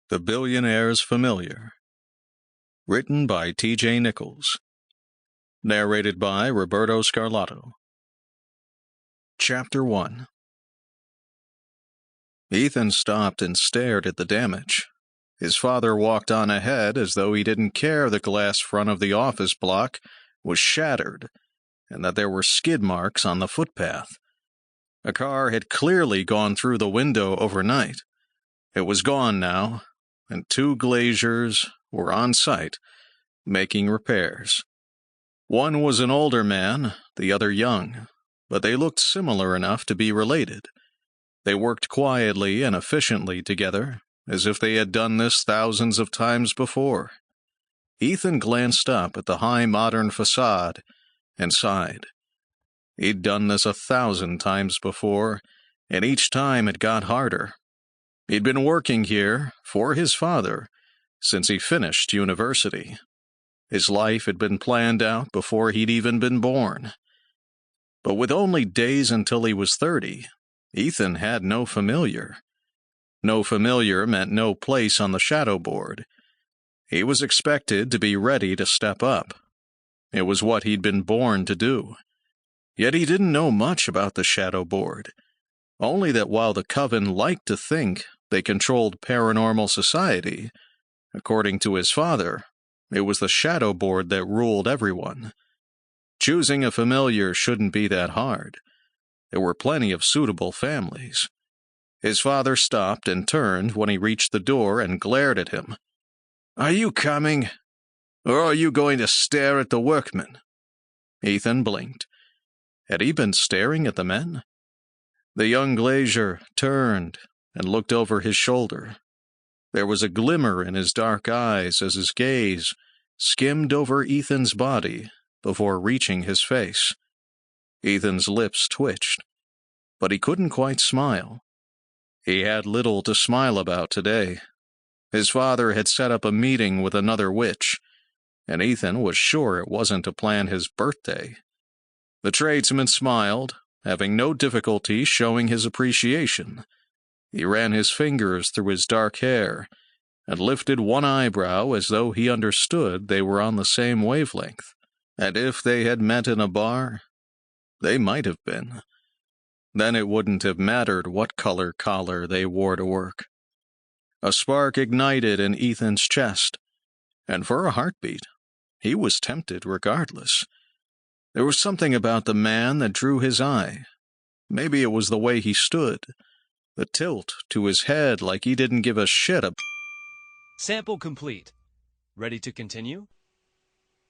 The Billionaire's Familiar. Written by T.J. Nichols. Narrated by Roberto Scarlato. Chapter 1. Ethan stopped and stared at the damage. His father walked on ahead as though he didn't care the glass front of the office block was shattered and that there were skid marks on the footpath. A car had clearly gone through the window overnight. It was gone now, and two glaziers were on site, making repairs. One was an older man, the other young, but they looked similar enough to be related. They worked quietly and efficiently together, as if they had done this thousands of times before. Ethan glanced up at the high modern facade and sighed. He'd done this 1,000 times before, and each time it got harder. He'd been working here, for his father, since he finished university. His life had been planned out before he'd even been born. But with only days until he was 30, Ethan had no familiar. No familiar meant no place on the shadow board. He was expected to be ready to step up. It was what he'd been born to do. Yet he didn't know much about the shadow board, only that while the Coven liked to think they controlled paranormal society, according to his father, it was the shadow board that ruled everyone. Choosing a familiar shouldn't be that hard. There were plenty of suitable families. His father stopped and turned when he reached the door and glared at him. "Are you coming? Or are you going to stare at the workmen?" Ethan blinked. Had he been staring at the men? The young glazier turned and looked over his shoulder. There was a glimmer in his dark eyes as his gaze skimmed over Ethan's body before reaching his face. Ethan's lips twitched, but he couldn't quite smile. He had little to smile about today. His father had set up a meeting with another witch, and Ethan was sure it wasn't to plan his birthday. The tradesman smiled, having no difficulty showing his appreciation. He ran his fingers through his dark hair and lifted one eyebrow as though he understood they were on the same wavelength. And if they had met in a bar, they might have been. Then it wouldn't have mattered what color collar they wore to work. A spark ignited in Ethan's chest, and for a heartbeat, he was tempted regardless. There was something about the man that drew his eye. Maybe it was the way he stood, the tilt to his head like he didn't give a shit. Sample complete. Ready to continue?